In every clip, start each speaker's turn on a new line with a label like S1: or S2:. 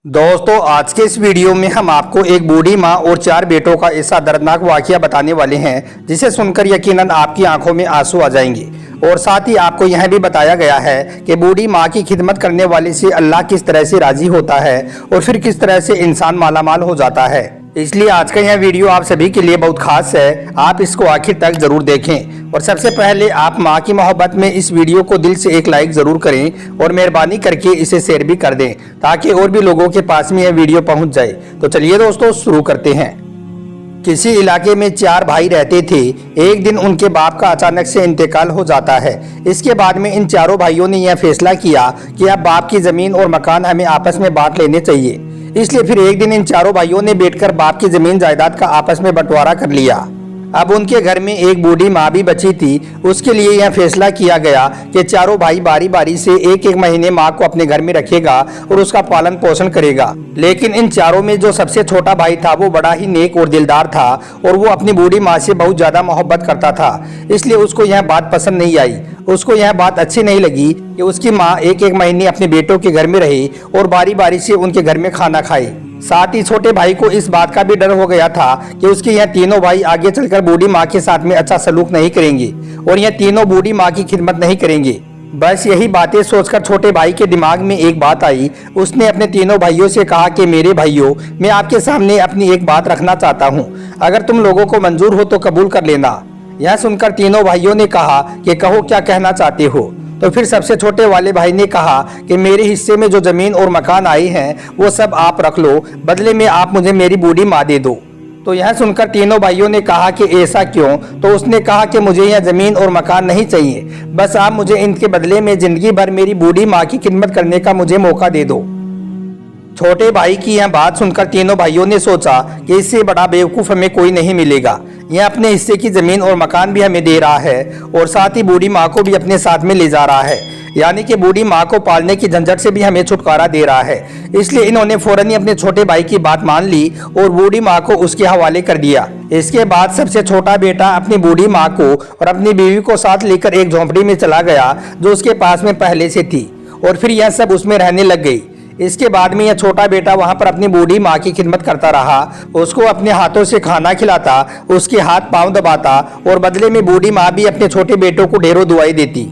S1: दोस्तों आज के इस वीडियो में हम आपको एक बूढ़ी माँ और 4 बेटों का ऐसा दर्दनाक वाकया बताने वाले हैं जिसे सुनकर यकीनन आपकी आंखों में आंसू आ जाएंगे। और साथ ही आपको यह भी बताया गया है कि बूढ़ी माँ की खिदमत करने वाले से अल्लाह किस तरह से राजी होता है और फिर किस तरह से इंसान मालामाल हो जाता है। इसलिए आज का यह वीडियो आप सभी के लिए बहुत खास है, आप इसको आखिर तक जरूर देखें। और सबसे पहले आप माँ की मोहब्बत में इस वीडियो को दिल से एक लाइक जरूर करें और मेहरबानी करके इसे शेयर भी कर दें ताकि और भी लोगों के पास में यह वीडियो पहुंच जाए। तो चलिए दोस्तों शुरू करते हैं। किसी इलाके में 4 भाई रहते थे। एक दिन उनके बाप का अचानक से इंतकाल हो जाता है। इसके बाद में इन चारों भाइयों ने यह फैसला किया कि अब बाप की जमीन और मकान हमें आपस में बांट लेने चाहिए। इसलिए फिर एक दिन इन चारों भाइयों ने बैठकर बाप की जमीन जायदाद का आपस में बंटवारा कर लिया। अब उनके घर में एक बूढ़ी माँ भी बची थी। उसके लिए यह फैसला किया गया कि चारों भाई बारी बारी से एक महीने माँ को अपने घर में रखेगा और उसका पालन पोषण करेगा। लेकिन इन चारों में जो सबसे छोटा भाई था वो बड़ा ही नेक और दिलदार था और वो अपनी बूढ़ी माँ से बहुत ज्यादा मोहब्बत करता था। इसलिए उसको यह बात पसंद नहीं आई। उसको यह बात अच्छी नहीं लगी कि उसकी माँ एक महीने अपने बेटों के घर में रहे और बारी बारी से उनके घर में खाना खाए। साथ ही छोटे भाई को इस बात का भी डर हो गया था कि उसके यह तीनों भाई आगे चलकर बूढ़ी माँ के साथ में अच्छा सलूक नहीं करेंगे और यह तीनों बूढ़ी माँ की खिदमत नहीं करेंगे। बस यही बातें सोचकर छोटे भाई के दिमाग में एक बात आई। उसने अपने तीनों भाइयों से कहा कि मेरे भाइयों, मैं आपके सामने अपनी एक बात रखना चाहता हूँ, अगर तुम लोगों को मंजूर हो तो कबूल कर लेना। यह सुनकर तीनों भाइयों ने कहा कि कहो क्या कहना चाहते हो। तो फिर सबसे छोटे वाले भाई ने कहा कि मेरे हिस्से में जो जमीन और मकान आई हैं वो सब आप रख लो, बदले में आप मुझे मेरी बूढ़ी माँ दे दो। तो यह सुनकर तीनों भाइयों ने कहा कि ऐसा क्यों। तो उसने कहा कि मुझे यह जमीन और मकान नहीं चाहिए, बस आप मुझे इनके बदले में जिंदगी भर मेरी बूढ़ी माँ की खिदमत करने का मुझे मौका दे दो। छोटे भाई की यह बात सुनकर तीनों भाइयों ने सोचा कि इससे बड़ा बेवकूफ हमें कोई नहीं मिलेगा। यह अपने हिस्से की जमीन और मकान भी हमें दे रहा है और साथ ही बूढ़ी माँ को भी अपने साथ में ले जा रहा है, यानी कि बूढ़ी माँ को पालने की झंझट से भी हमें छुटकारा दे रहा है। इसलिए इन्होंने फौरन ही अपने छोटे भाई की बात मान ली और बूढ़ी माँ को उसके हवाले कर दिया। इसके बाद सबसे छोटा बेटा अपनी बूढ़ी माँ को और अपनी बीवी को साथ लेकर एक झोंपड़ी में चला गया जो उसके पास में पहले से थी और फिर यह सब उसमें रहने लग गई। इसके बाद में यह छोटा बेटा वहां पर अपनी बूढ़ी माँ की खिदमत करता रहा, उसको अपने हाथों से खाना खिलाता, उसके हाथ पांव दबाता और बदले में बूढ़ी माँ भी अपने छोटे बेटों को ढेरों दुआई देती।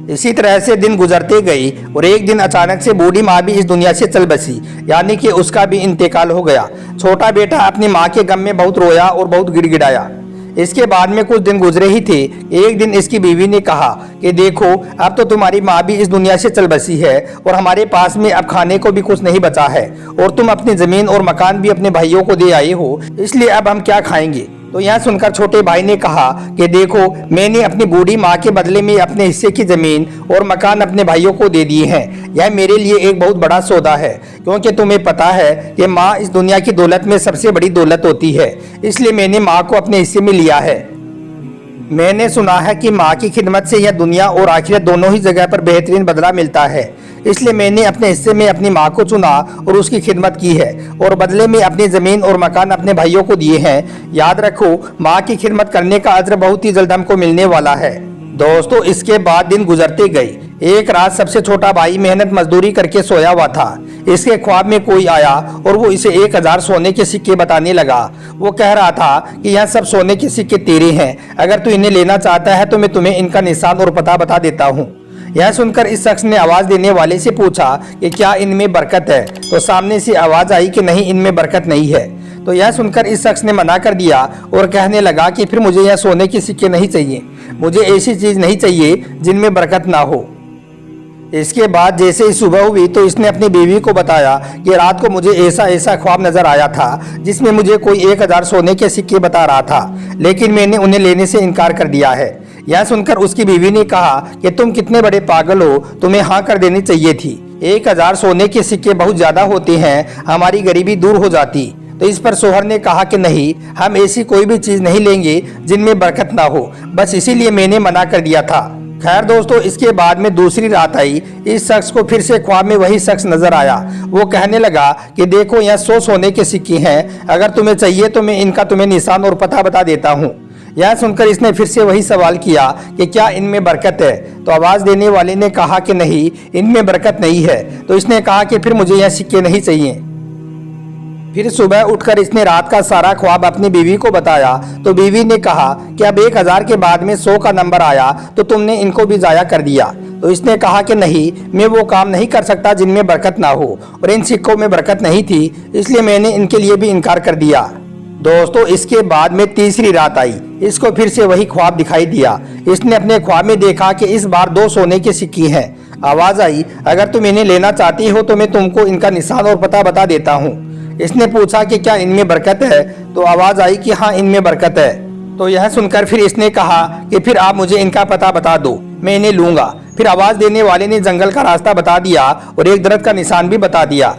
S1: इसी तरह से दिन गुजरते गए और एक दिन अचानक से बूढ़ी माँ भी इस दुनिया से चल बसी, यानी कि उसका भी इंतकाल हो गया। छोटा बेटा अपनी माँ के गम में बहुत रोया और बहुत गिड़गिड़ाया। इसके बाद में कुछ दिन गुजरे ही थे। एक दिन इसकी बीवी ने कहा कि देखो, अब तो तुम्हारी माँ भी इस दुनिया से चल बसी है और हमारे पास में अब खाने को भी कुछ नहीं बचा है और तुम अपनी जमीन और मकान भी अपने भाइयों को दे आए हो, इसलिए अब हम क्या खाएंगे। तो यह सुनकर छोटे भाई ने कहा कि देखो, मैंने अपनी बूढ़ी माँ के बदले में अपने हिस्से की जमीन और मकान अपने भाइयों को दे दिए हैं। यह मेरे लिए एक बहुत बड़ा सौदा है, क्योंकि तुम्हें पता है कि माँ इस दुनिया की दौलत में सबसे बड़ी दौलत होती है, इसलिए मैंने माँ को अपने हिस्से में लिया है। मैंने सुना है कि माँ की खिदमत से यह दुनिया और आखिरत दोनों ही जगह पर बेहतरीन बदला मिलता है, इसलिए मैंने अपने हिस्से में अपनी माँ को चुना और उसकी खिदमत की है और बदले में अपनी ज़मीन और मकान अपने भाइयों को दिए हैं। याद रखो, माँ की खिदमत करने का अज्र बहुत ही जल्द हमको मिलने वाला है। दोस्तों, इसके बाद दिन गुजरते गए। एक रात सबसे छोटा भाई मेहनत मजदूरी करके सोया हुआ था। इसके ख्वाब में कोई आया और वो इसे 1000 सोने के सिक्के बताने लगा। वो कह रहा था कि यह सब सोने के सिक्के तेरे हैं, अगर तू इन्हें लेना चाहता है तो मैं तुम्हें इनका निशान और पता बता देता हूँ। यह सुनकर इस शख्स ने आवाज देने वाले से पूछा कि क्या इनमें बरकत है। तो सामने से आवाज आई कि नहीं, इनमें बरकत नहीं है। तो यह सुनकर इस शख्स ने मना कर दिया और कहने लगा कि फिर मुझे यह सोने के सिक्के नहीं चाहिए, मुझे ऐसी चीज नहीं चाहिए जिनमें बरकत ना हो। इसके बाद जैसे ही सुबह हुई तो इसने अपनी बीवी को बताया कि रात को मुझे ऐसा ख्वाब नजर आया था जिसमें मुझे कोई 1000 सोने के सिक्के बता रहा था, लेकिन मैंने उन्हें लेने से इनकार कर दिया है। यह सुनकर उसकी बीवी ने कहा कि तुम कितने बड़े पागल हो, तुम्हें हाँ कर देनी चाहिए थी। 1000 सोने के सिक्के बहुत ज्यादा होते हैं, हमारी गरीबी दूर हो जाती। तो इस पर शोहर ने कहा कि नहीं, हम ऐसी कोई भी चीज नहीं लेंगे जिनमें बरकत ना हो, बस इसीलिए मैंने मना कर दिया था। खैर दोस्तों, इसके बाद में दूसरी रात आई। इस शख्स को फिर से ख्वाब में वही शख्स नजर आया। वो कहने लगा कि देखो, यह 100 सोने के सिक्के हैं, अगर तुम्हें चाहिए तो मैं इनका तुम्हें निशान और पता बता देता हूँ। यह सुनकर इसने फिर से वही सवाल किया कि क्या इनमें बरकत है। तो आवाज़ देने वाले ने कहा कि नहीं, इनमें बरकत नहीं है। तो इसने कहा कि फिर मुझे यह सिक्के नहीं चाहिए। फिर सुबह उठकर इसने रात का सारा ख्वाब अपनी बीवी को बताया। तो बीवी ने कहा कि अब 1000 के बाद में 100 का नंबर आया तो तुमने इनको भी ज़ाया कर दिया। तो इसने कहा कि नहीं, मैं वो काम नहीं कर सकता जिनमें बरकत ना हो, और इन सिक्कों में बरकत नहीं थी, इसलिए मैंने इनके लिए भी इनकार कर दिया। दोस्तों, इसके बाद में तीसरी रात आई। इसको फिर से वही ख्वाब दिखाई दिया। इसने अपने ख्वाब में देखा कि इस बार 2 सोने की सिक्की हैं। आवाज़ आई, अगर तुम इन्हें लेना चाहती हो तो मैं तुमको इनका निशान और पता बता देता हूँ। इसने पूछा कि क्या इनमें बरकत है। तो आवाज़ आई कि हाँ, इनमें बरकत है। तो यह सुनकर फिर इसने कहा कि फिर आप मुझे इनका पता बता दो, मैं इन्हें लूंगा। फिर आवाज़ देने वाले ने जंगल का रास्ता बता दिया और एक दरख्त का निशान भी बता दिया।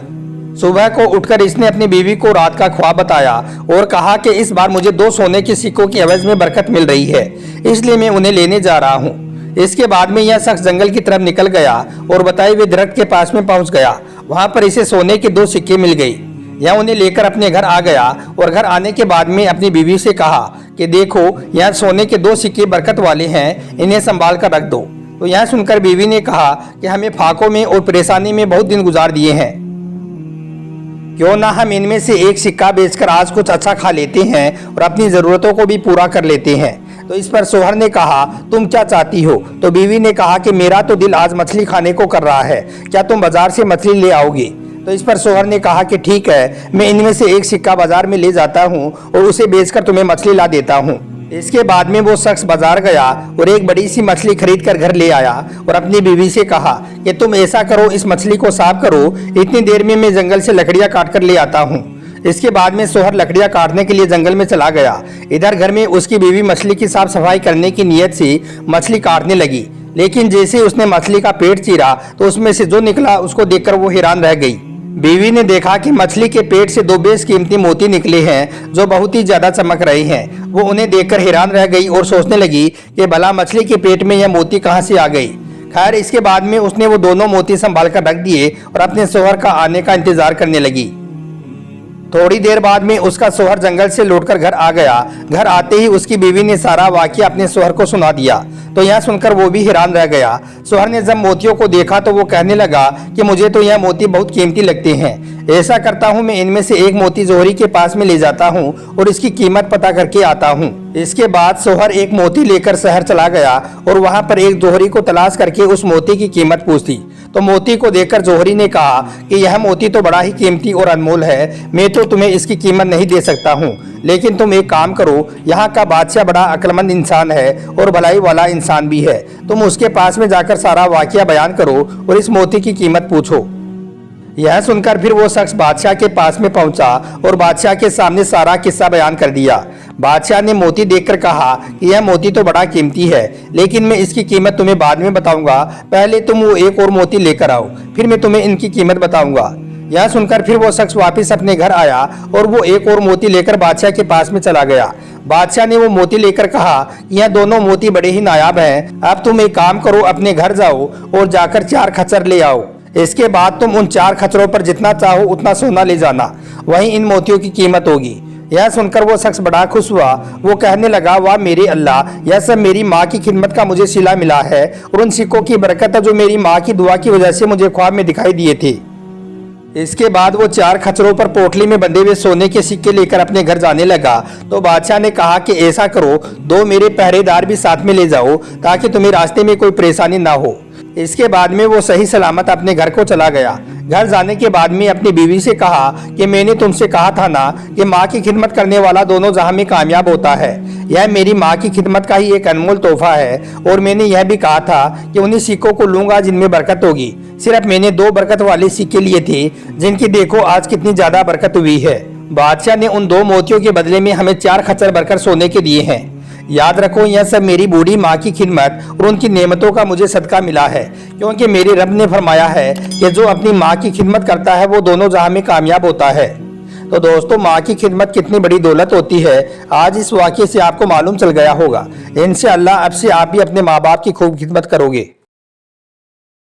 S1: सुबह को उठकर इसने अपनी बीवी को रात का ख्वाब बताया और कहा कि इस बार मुझे 2 सोने के सिक्कों की एवज में बरकत मिल रही है, इसलिए मैं उन्हें लेने जा रहा हूँ। इसके बाद में यह शख्स जंगल की तरफ निकल गया और बताए हुए दरख्त के पास में पहुंच गया। वहां पर इसे सोने के 2 सिक्के मिल गई। यह उन्हें लेकर अपने घर आ गया और घर आने के बाद में अपनी बीवी से कहा कि देखो, यह सोने के 2 सिक्के बरकत वाले हैं, इन्हें संभाल कर रख दो। तो यह सुनकर बीवी ने कहा कि हमें फाकों में और परेशानी में बहुत दिन गुजार दिए हैं, क्यों ना हम इनमें से एक सिक्का बेचकर आज कुछ अच्छा खा लेते हैं और अपनी ज़रूरतों को भी पूरा कर लेते हैं। तो इस पर शोहर ने कहा, तुम क्या चाहती हो। तो बीवी ने कहा कि मेरा तो दिल आज मछली खाने को कर रहा है, क्या तुम बाजार से मछली ले आओगे। तो इस पर शोहर ने कहा कि ठीक है, मैं इनमें से एक सिक्का बाजार में ले जाता हूँ और उसे बेचकर तुम्हें मछली ला देता हूँ। इसके बाद में वो शख्स बाजार गया और एक बड़ी सी मछली खरीद कर घर ले आया और अपनी बीवी से कहा कि तुम ऐसा करो, इस मछली को साफ करो, इतनी देर में मैं जंगल से लकड़ियाँ काट कर ले आता हूँ। इसके बाद में शोहर लकड़ियाँ काटने के लिए जंगल में चला गया। इधर घर में उसकी बीवी मछली की साफ सफाई करने की नीयत से मछली काटने लगी, लेकिन जैसे उसने मछली का पेट चीरा तो उसमें से जो निकला उसको देखकर वो हैरान रह गई। बीवी ने देखा कि मछली के पेट से 2 बेशकीमती मोती निकले हैं जो बहुत ही ज्यादा चमक रहे हैं। वो उन्हें देखकर हैरान रह गई और सोचने लगी कि भला मछली के पेट में यह मोती कहां से आ गई। खैर, इसके बाद में उसने वो दोनों मोती संभाल कर रख दिए और अपने शोहर का आने का इंतजार करने लगी। थोड़ी देर बाद में उसका शोहर जंगल से लौटकर घर आ गया। घर आते ही उसकी बीवी ने सारा वाकया अपने शोहर को सुना दिया। तो यह सुनकर वो भी हैरान रह गया। शोहर ने जब मोतियों को देखा तो वो कहने लगा कि मुझे तो यह मोती बहुत कीमती लगते हैं, ऐसा करता हूँ मैं इनमें से एक मोती जोहरी के पास में ले जाता हूँ और इसकी कीमत पता करके आता हूँ। इसके बाद शोहर एक मोती लेकर शहर चला गया और वहाँ पर एक जोहरी को तलाश करके उस मोती की कीमत पूछी। तो मोती को देखकर जोहरी ने कहा कि यह मोती तो बड़ा ही कीमती और अनमोल है, मैं तो तुम्हें इसकी कीमत नहीं दे सकता हूँ, लेकिन तुम एक काम करो, यहाँ का बादशाह बड़ा अक्लमंद इंसान है और भलाई वाला इंसान भी है, तुम उसके पास में जाकर सारा वाकया बयान करो और इस मोती की कीमत पूछो। यह सुनकर फिर वो शख्स बादशाह के पास में पहुंचा और बादशाह के सामने सारा किस्सा बयान कर दिया। बादशाह ने मोती देखकर कहा कि यह मोती तो बड़ा कीमती है, लेकिन मैं इसकी कीमत तुम्हें बाद में बताऊंगा, पहले तुम वो एक और मोती लेकर आओ, फिर मैं तुम्हें इनकी कीमत बताऊंगा। यह सुनकर फिर वो शख्स वापस अपने घर आया और वो एक और मोती लेकर बादशाह के पास में चला गया। बादशाह ने वो मोती लेकर कहा, यह दोनों मोती बड़े ही नायाब हैं, अब तुम एक काम करो, अपने घर जाओ और जाकर 4 खच्चर ले आओ। इसके बाद तुम उन 4 खच्चरों पर जितना चाहो उतना सोना ले जाना, वहीं इन मोतियों की कीमत होगी। यह सुनकर वो शख्स बड़ा खुश हुआ। वो कहने लगा, वाह मेरे अल्लाह, यह सब मेरी माँ की खिदमत का मुझे सिला मिला है और उन सिक्कों की बरकत है जो मेरी माँ की दुआ की वजह से मुझे ख्वाब में दिखाई दिए थे। इसके बाद वो 4 खच्चरों पर पोटली में बंधे हुए सोने के सिक्के लेकर अपने घर जाने लगा। तो बादशाह ने कहा कि ऐसा करो, 2 मेरे पहरेदार भी साथ में ले जाओ ताकि तुम्हें रास्ते में कोई परेशानी ना हो। इसके बाद में वो सही सलामत अपने घर को चला गया। घर जाने के बाद में अपनी बीवी से कहा कि मैंने तुमसे कहा था ना कि माँ की खिदमत करने वाला दोनों जहां में कामयाब होता है। यह मेरी माँ की खिदमत का ही एक अनमोल तोहफा है और मैंने यह भी कहा था कि उन्हीं सिक्कों को लूंगा जिनमें बरकत होगी। सिर्फ मैंने 2 बरकत वाले सिक्के लिए थे, जिनकी देखो आज कितनी ज्यादा बरकत हुई है। बादशाह ने उन 2 मोतियों के बदले में हमें 4 खच्चर भरकर सोने के दिए हैं। याद रखो, यह सब मेरी बूढ़ी माँ की खिदमत और उनकी नेमतों का मुझे सदका मिला है, क्योंकि मेरे रब ने फरमाया है कि जो अपनी माँ की खिदमत करता है वो दोनों जहां में कामयाब होता है। तो दोस्तों, माँ की खिदमत कितनी बड़ी दौलत होती है, आज इस वाक़े से आपको मालूम चल गया होगा। इंशाअल्लाह अब से आप भी अपने माँ बाप की खूब खिदमत करोगे।